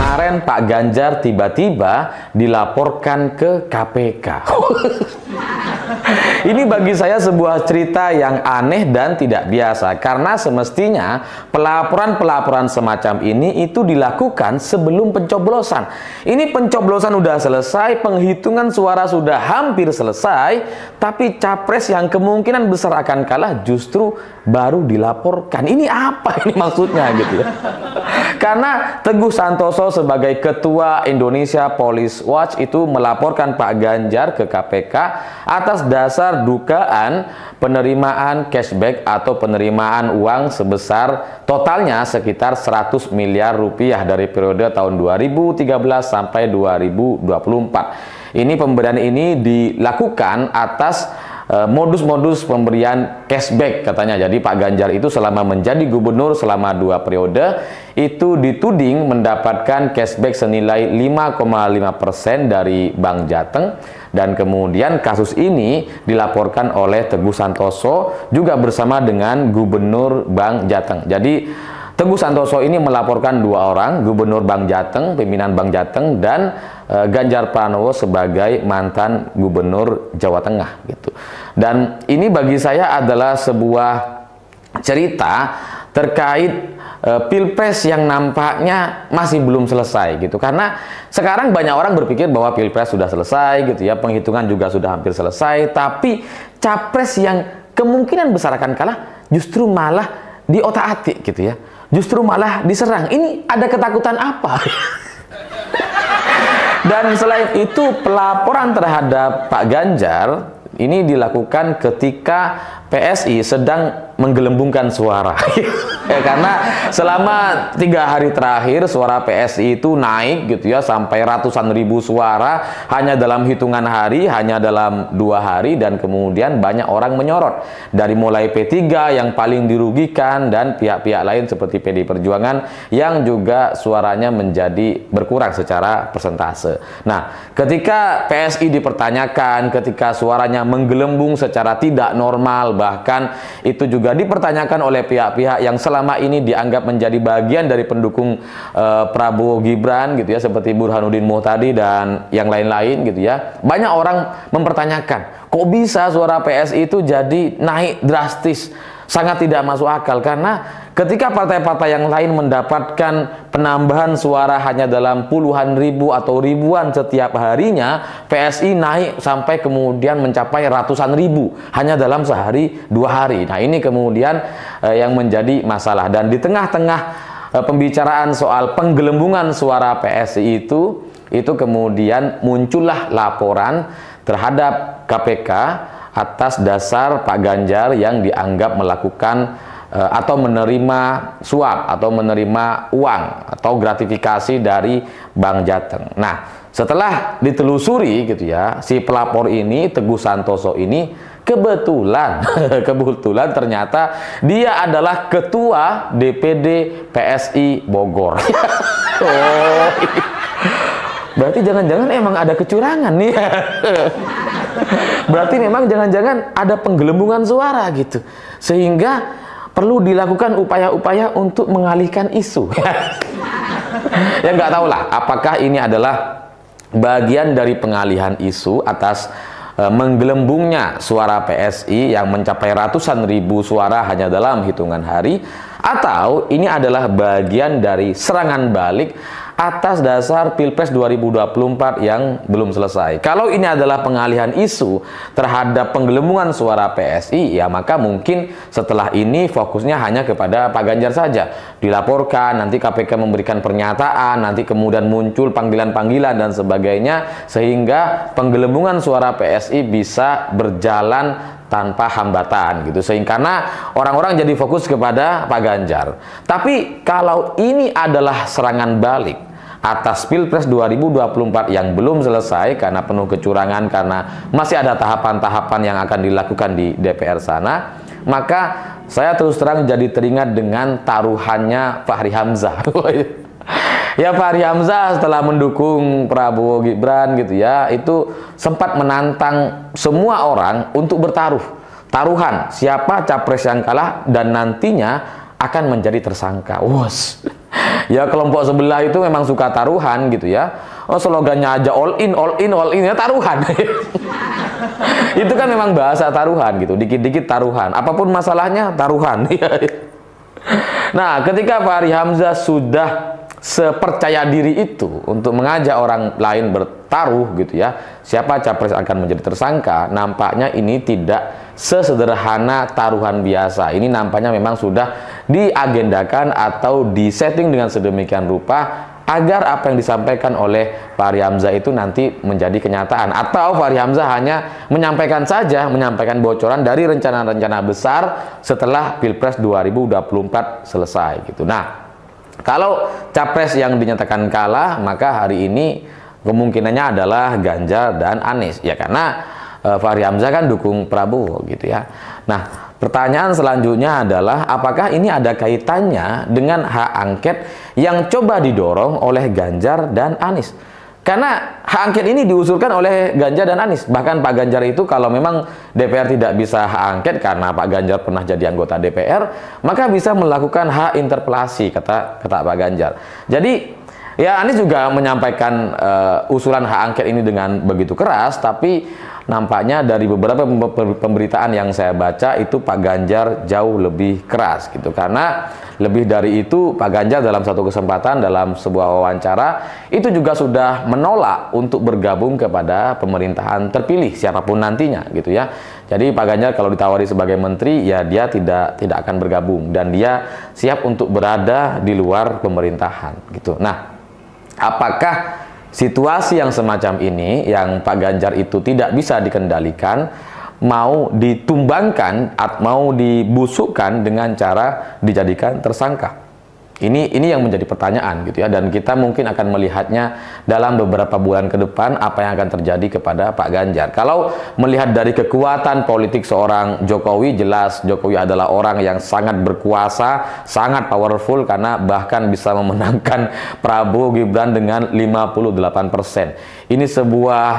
kemarin Pak Ganjar tiba-tiba dilaporkan ke KPK. Ini bagi saya sebuah cerita yang aneh dan tidak biasa, karena semestinya pelaporan-pelaporan semacam ini itu dilakukan sebelum pencoblosan. Ini pencoblosan sudah selesai, penghitungan suara sudah hampir selesai, tapi capres yang kemungkinan besar akan kalah justru baru dilaporkan. Ini apa ini maksudnya gitu ya? Karena Teguh Santoso sebagai Ketua Indonesia Police Watch itu melaporkan Pak Ganjar ke KPK atas dasar dugaan penerimaan cashback atau penerimaan uang sebesar totalnya sekitar 100 miliar rupiah dari periode tahun 2013 sampai 2024. Ini pemberian ini dilakukan atas modus-modus pemberian cashback katanya. Jadi Pak Ganjar itu selama menjadi gubernur selama 2 periode itu dituding mendapatkan cashback senilai 5,5% dari Bank Jateng, dan kemudian kasus ini dilaporkan oleh Teguh Santoso juga bersama dengan Gubernur Bank Jateng. Jadi Teguh Santoso ini melaporkan 2 orang, Gubernur Bank Jateng, pimpinan Bank Jateng, dan Ganjar Pranowo sebagai mantan Gubernur Jawa Tengah gitu. Dan ini bagi saya adalah sebuah cerita terkait Pilpres yang nampaknya masih belum selesai gitu. Karena sekarang banyak orang berpikir bahwa Pilpres sudah selesai gitu ya, penghitungan juga sudah hampir selesai, tapi capres yang kemungkinan besar akan kalah justru malah diotak-atik gitu ya. Justru malah diserang. Ini ada ketakutan apa? Dan selain itu, pelaporan terhadap Pak Ganjar ini dilakukan ketika PSI sedang menggelembungkan suara. Karena selama 3 hari terakhir suara PSI itu naik gitu ya, sampai ratusan ribu suara hanya dalam hitungan hari, hanya dalam 2 hari, dan kemudian banyak orang menyorot. Dari mulai P3 yang paling dirugikan dan pihak-pihak lain seperti PD Perjuangan yang juga suaranya menjadi berkurang secara persentase. Nah, ketika PSI dipertanyakan, ketika suaranya menggelembung secara tidak normal, bahkan itu juga dipertanyakan oleh pihak-pihak yang selama ini dianggap menjadi bagian dari pendukung Prabowo Gibran gitu ya, seperti Burhanuddin Muhtadi dan yang lain-lain gitu ya. Banyak orang mempertanyakan, kok bisa suara PSI itu jadi naik drastis? Sangat tidak masuk akal, karena ketika partai-partai yang lain mendapatkan penambahan suara hanya dalam puluhan ribu atau ribuan setiap harinya, PSI naik sampai kemudian mencapai ratusan ribu hanya dalam sehari 2 hari. Nah, ini kemudian yang menjadi masalah. Dan di tengah-tengah pembicaraan soal penggelembungan suara PSI itu kemudian muncullah laporan terhadap KPK atas dasar Pak Ganjar yang dianggap melakukan atau menerima suap atau menerima uang atau gratifikasi dari Bank Jateng. Nah, setelah ditelusuri gitu ya, si pelapor ini, Teguh Santoso ini, kebetulan ternyata dia adalah Ketua DPD PSI Bogor. Oh, berarti jangan-jangan emang ada kecurangan nih. Berarti memang jangan-jangan ada penggelembungan suara gitu, sehingga perlu dilakukan upaya-upaya untuk mengalihkan isu. Ya nggak tahu lah apakah ini adalah bagian dari pengalihan isu atas menggelembungnya suara PSI yang mencapai ratusan ribu suara hanya dalam hitungan hari, atau ini adalah bagian dari serangan balik atas dasar Pilpres 2024 yang belum selesai. Kalau ini adalah pengalihan isu terhadap penggelembungan suara PSI, ya maka mungkin setelah ini fokusnya hanya kepada Pak Ganjar saja. Dilaporkan, nanti KPK memberikan pernyataan, nanti kemudian muncul panggilan-panggilan dan sebagainya, sehingga penggelembungan suara PSI bisa berjalan tanpa hambatan gitu, sehingga karena orang-orang jadi fokus kepada Pak Ganjar. Tapi kalau ini adalah serangan balik atas Pilpres 2024 yang belum selesai karena penuh kecurangan, karena masih ada tahapan-tahapan yang akan dilakukan di DPR sana, maka saya terus terang jadi teringat dengan taruhannya Fahri Hamzah. Ya, Fahri Hamzah setelah mendukung Prabowo Gibran gitu ya, itu sempat menantang semua orang untuk bertaruh. Taruhan siapa capres yang kalah dan nantinya akan menjadi tersangka. Wos. Ya kelompok sebelah itu memang suka taruhan gitu ya. Oh, slogannya aja all in, all in, all in, ya taruhan. Itu kan memang bahasa taruhan gitu, dikit-dikit taruhan. Apapun masalahnya taruhan. Nah, ketika Fahri Hamzah sudah sepercaya diri itu untuk mengajak orang lain bertaruh gitu ya, siapa capres akan menjadi tersangka, nampaknya ini tidak sesederhana taruhan biasa. Ini nampaknya memang sudah diagendakan atau disetting dengan sedemikian rupa agar apa yang disampaikan oleh Fahri Hamzah itu nanti menjadi kenyataan, atau Fahri Hamzah hanya menyampaikan saja, menyampaikan bocoran dari rencana-rencana besar setelah Pilpres 2024 selesai gitu. Nah, kalau capres yang dinyatakan kalah, maka hari ini kemungkinannya adalah Ganjar dan Anies. Ya karena Fahri Hamzah kan dukung Prabowo gitu ya. Nah, pertanyaan selanjutnya adalah apakah ini ada kaitannya dengan hak angket yang coba didorong oleh Ganjar dan Anies? Karena hak angket ini diusulkan oleh Ganjar dan Anies. Bahkan Pak Ganjar itu kalau memang DPR tidak bisa hak angket karena Pak Ganjar pernah jadi anggota DPR, maka bisa melakukan hak interpelasi, kata Pak Ganjar. Jadi ya Anies juga menyampaikan usulan hak angket ini dengan begitu keras, tapi nampaknya dari beberapa pemberitaan yang saya baca itu Pak Ganjar jauh lebih keras gitu. Karena lebih dari itu Pak Ganjar dalam satu kesempatan dalam sebuah wawancara itu juga sudah menolak untuk bergabung kepada pemerintahan terpilih siapapun nantinya gitu ya. Jadi Pak Ganjar kalau ditawari sebagai menteri ya dia tidak akan bergabung dan dia siap untuk berada di luar pemerintahan gitu. Nah, apakah situasi yang semacam ini yang Pak Ganjar itu tidak bisa dikendalikan mau ditumbangkan atau mau dibusukkan dengan cara dijadikan tersangka? Ini yang menjadi pertanyaan gitu ya, dan kita mungkin akan melihatnya dalam beberapa bulan ke depan apa yang akan terjadi kepada Pak Ganjar. Kalau melihat dari kekuatan politik seorang Jokowi, jelas Jokowi adalah orang yang sangat berkuasa, sangat powerful karena bahkan bisa memenangkan Prabowo Gibran dengan 58%. Ini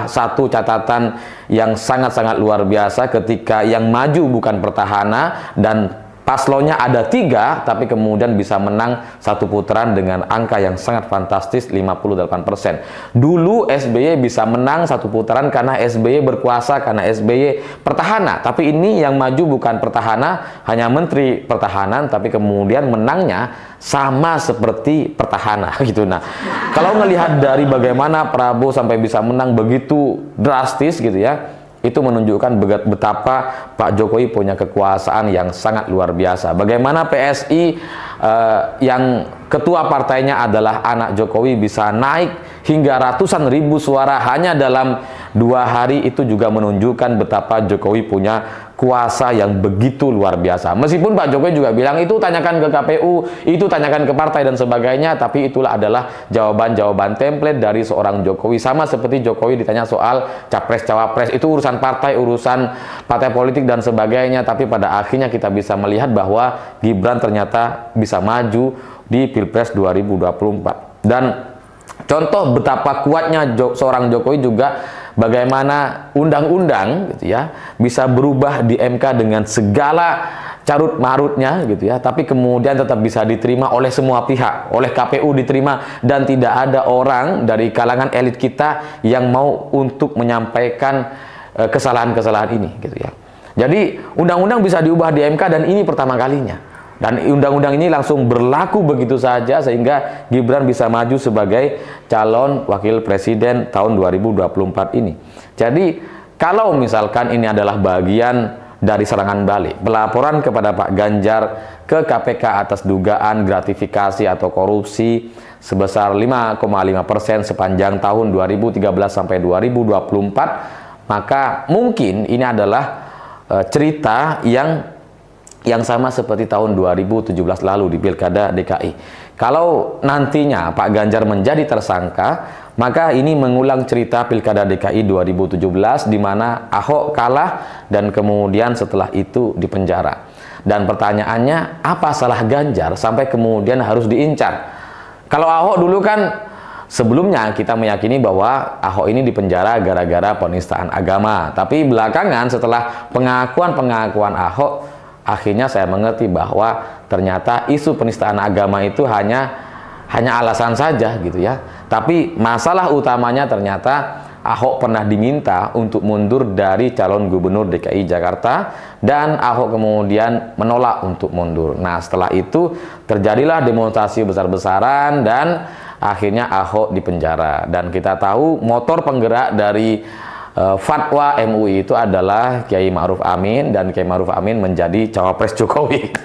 satu catatan yang sangat-sangat luar biasa ketika yang maju bukan petahana dan paslonnya ada 3, tapi kemudian bisa menang satu putaran dengan angka yang sangat fantastis 58%. Dulu SBY bisa menang satu putaran karena SBY berkuasa, karena SBY petahana. Tapi ini yang maju bukan petahana, hanya menteri pertahanan, tapi kemudian menangnya sama seperti petahana gitu. Nah, kalau melihat dari bagaimana Prabowo sampai bisa menang begitu drastis gitu ya, itu menunjukkan betapa Pak Jokowi punya kekuasaan yang sangat luar biasa. Bagaimana PSI yang ketua partainya adalah anak Jokowi bisa naik hingga ratusan ribu suara hanya dalam 2 hari, itu juga menunjukkan betapa Jokowi punya kuasa yang begitu luar biasa. Meskipun Pak Jokowi juga bilang itu tanyakan ke KPU, itu tanyakan ke partai dan sebagainya, tapi itulah adalah jawaban-jawaban template dari seorang Jokowi. Sama seperti Jokowi ditanya soal capres-cawapres, itu urusan partai politik dan sebagainya, tapi pada akhirnya kita bisa melihat bahwa Gibran ternyata bisa maju di Pilpres 2024. Dan contoh betapa kuatnya seorang Jokowi juga bagaimana undang-undang gitu ya bisa berubah di MK dengan segala carut marutnya gitu ya, tapi kemudian tetap bisa diterima oleh semua pihak, oleh KPU diterima, dan tidak ada orang dari kalangan elit kita yang mau untuk menyampaikan kesalahan-kesalahan ini gitu ya. Jadi undang-undang bisa diubah di MK dan ini pertama kalinya. Dan undang-undang ini langsung berlaku begitu saja sehingga Gibran bisa maju sebagai calon wakil presiden tahun 2024 ini. Jadi kalau misalkan ini adalah bagian dari serangan balik, pelaporan kepada Pak Ganjar ke KPK atas dugaan gratifikasi atau korupsi sebesar 5,5% sepanjang tahun 2013 sampai 2024, maka mungkin ini adalah cerita yang sama seperti tahun 2017 lalu di Pilkada DKI. Kalau nantinya Pak Ganjar menjadi tersangka, maka ini mengulang cerita Pilkada DKI 2017 di mana Ahok kalah dan kemudian setelah itu dipenjara. Dan pertanyaannya, apa salah Ganjar sampai kemudian harus diincar? Kalau Ahok dulu kan sebelumnya kita meyakini bahwa Ahok ini dipenjara gara-gara penistaan agama. Tapi belakangan setelah pengakuan Ahok, akhirnya saya mengerti bahwa ternyata isu penistaan agama itu hanya hanya alasan saja gitu ya. Tapi masalah utamanya ternyata Ahok pernah diminta untuk mundur dari calon gubernur DKI Jakarta dan Ahok kemudian menolak untuk mundur. Nah, setelah itu terjadilah demonstrasi besar-besaran dan akhirnya Ahok dipenjara. Dan kita tahu motor penggerak dari fatwa MUI itu adalah Kiai Ma'ruf Amin, dan Kiai Ma'ruf Amin menjadi cawapres Jokowi.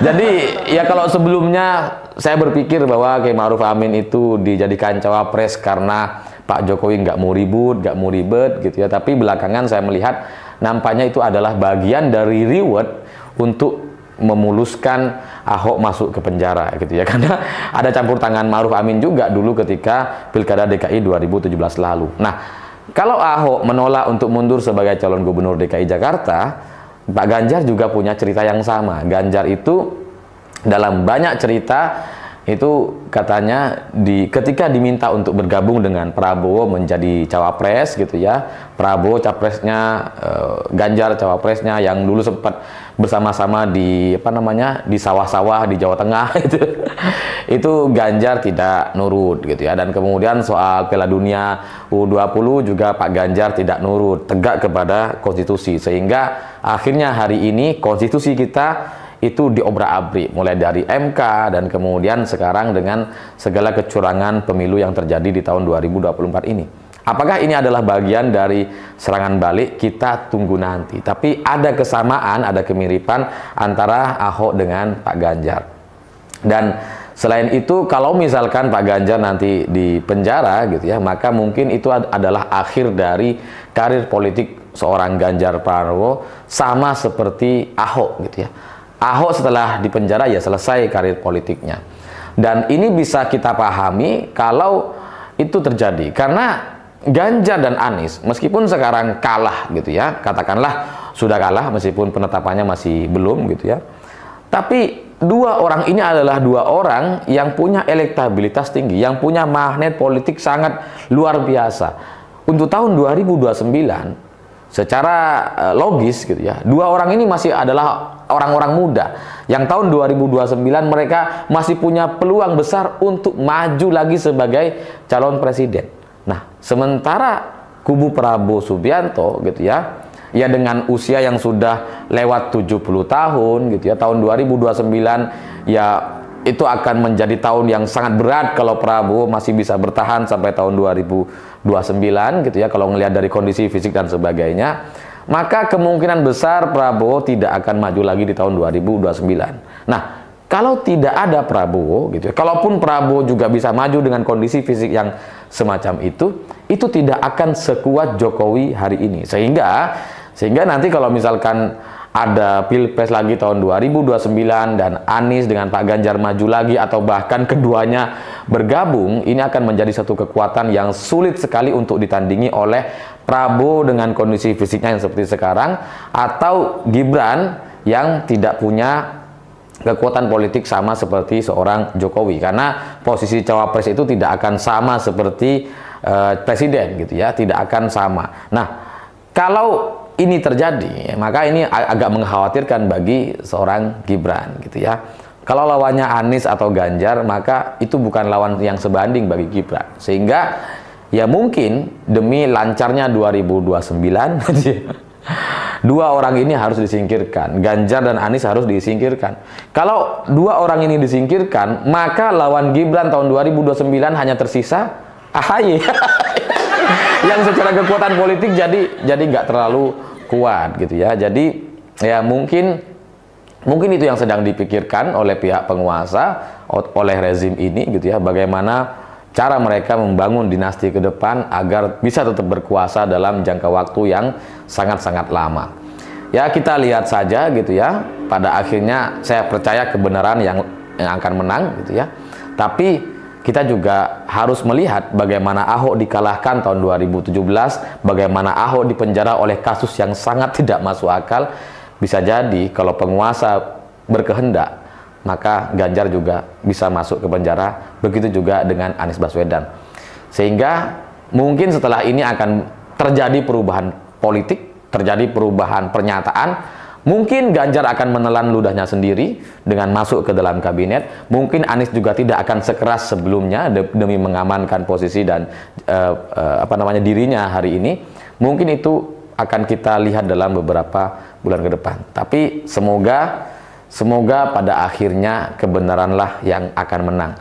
Jadi ya kalau sebelumnya saya berpikir bahwa Kiai Ma'ruf Amin itu dijadikan cawapres karena Pak Jokowi nggak mau ribut, nggak mau ribet gitu ya. Tapi belakangan saya melihat nampaknya itu adalah bagian dari reward untuk memuluskan Ahok masuk ke penjara gitu ya. Karena ada campur tangan Ma'ruf Amin juga dulu ketika Pilkada DKI 2017 lalu. Nah, kalau Ahok menolak untuk mundur sebagai calon gubernur DKI Jakarta, Pak Ganjar juga punya cerita yang sama. Ganjar itu dalam banyak cerita itu katanya ketika diminta untuk bergabung dengan Prabowo menjadi cawapres gitu ya, Prabowo capresnya, Ganjar cawapresnya, yang dulu sempat bersama-sama di di sawah-sawah di Jawa Tengah itu Ganjar tidak nurut gitu ya. Dan kemudian soal Piala Dunia U20 juga Pak Ganjar tidak nurut, tegak kepada konstitusi, sehingga akhirnya hari ini konstitusi kita itu diobrak-abrik mulai dari MK dan kemudian sekarang dengan segala kecurangan pemilu yang terjadi di tahun 2024 ini. Apakah ini adalah bagian dari serangan balik? Kita tunggu nanti. Tapi ada kesamaan, ada kemiripan antara Ahok dengan Pak Ganjar. Dan selain itu, kalau misalkan Pak Ganjar nanti di penjara gitu ya, maka mungkin itu adalah akhir dari karir politik seorang Ganjar Pranowo, sama seperti Ahok gitu ya. Ahok setelah dipenjara ya selesai karir politiknya. Dan ini bisa kita pahami kalau itu terjadi karena Ganjar dan Anies meskipun sekarang kalah gitu ya, katakanlah sudah kalah meskipun penetapannya masih belum gitu ya, tapi dua orang ini adalah dua orang yang punya elektabilitas tinggi, yang punya magnet politik sangat luar biasa. Untuk tahun 2029 secara logis gitu ya, dua orang ini masih adalah orang-orang muda yang tahun 2029 mereka masih punya peluang besar untuk maju lagi sebagai calon presiden. Nah, sementara kubu Prabowo Subianto gitu ya, ya dengan usia yang sudah lewat 70 tahun gitu ya, tahun 2029 ya itu akan menjadi tahun yang sangat berat kalau Prabowo masih bisa bertahan sampai tahun 2029 gitu ya, kalau melihat dari kondisi fisik dan sebagainya, maka kemungkinan besar Prabowo tidak akan maju lagi di tahun 2029. Nah, kalau tidak ada Prabowo gitu ya, kalaupun Prabowo juga bisa maju dengan kondisi fisik yang semacam itu tidak akan sekuat Jokowi hari ini. Sehingga nanti kalau misalkan ada Pilpres lagi tahun 2029 dan Anies dengan Pak Ganjar maju lagi atau bahkan keduanya bergabung, ini akan menjadi satu kekuatan yang sulit sekali untuk ditandingi oleh Prabowo dengan kondisi fisiknya yang seperti sekarang, atau Gibran yang tidak punya kekuatan politik sama seperti seorang Jokowi, karena posisi cawapres itu tidak akan sama seperti presiden gitu ya, tidak akan sama. Nah, kalau ini terjadi, maka ini agak mengkhawatirkan bagi seorang Gibran gitu ya. Kalau lawannya Anies atau Ganjar, maka itu bukan lawan yang sebanding bagi Gibran. Sehingga ya mungkin demi lancarnya 2029 dua orang ini harus disingkirkan. Ganjar dan Anies harus disingkirkan. Kalau dua orang ini disingkirkan, maka lawan Gibran tahun 2029 hanya tersisa AHY. Yang secara kekuatan politik jadi nggak terlalu kuat gitu ya. Jadi ya mungkin itu yang sedang dipikirkan oleh pihak penguasa, oleh rezim ini gitu ya, bagaimana cara mereka membangun dinasti ke depan agar bisa tetap berkuasa dalam jangka waktu yang sangat-sangat lama. Ya kita lihat saja gitu ya, pada akhirnya saya percaya kebenaran yang akan menang gitu ya. Tapi kita juga harus melihat bagaimana Ahok dikalahkan tahun 2017, bagaimana Ahok dipenjara oleh kasus yang sangat tidak masuk akal. Bisa jadi kalau penguasa berkehendak, maka Ganjar juga bisa masuk ke penjara, begitu juga dengan Anies Baswedan. Sehingga mungkin setelah ini akan terjadi perubahan politik, terjadi perubahan pernyataan, Mungkin Ganjar akan menelan ludahnya sendiri dengan masuk ke dalam kabinet. Mungkin Anies juga tidak akan sekeras sebelumnya demi mengamankan posisi dan dirinya hari ini. Mungkin itu akan kita lihat dalam beberapa bulan ke depan. Tapi semoga pada akhirnya kebenaranlah yang akan menang.